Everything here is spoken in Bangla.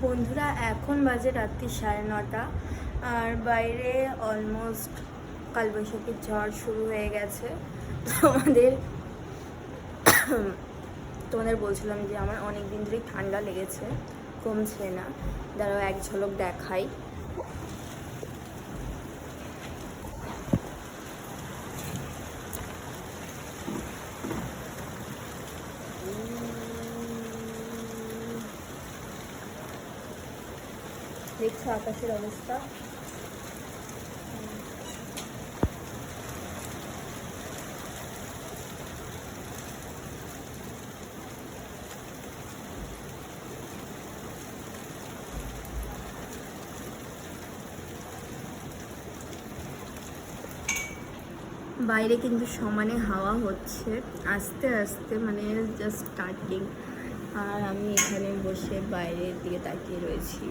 বন্ধুরা, এখন বাজে রাত্রি 9:30 আর বাইরে অলমোস্ট কালবৈশাখীর ঝড় শুরু হয়ে গেছে। তোমাদের তোমাদের বলছিলাম যে আমার অনেক দিন ধরেই ঠান্ডা লেগেছে, কমছে না। দাঁড়াও এক ঝলক দেখাই। দেখছো আকাশের অবস্থা? বাইরে কিন্তু সমানে হাওয়া হচ্ছে আস্তে আস্তে, মানে জাস্ট স্টার্টিং। আর আমি এখানে বসে বাইরের দিকে তাকিয়ে রয়েছি।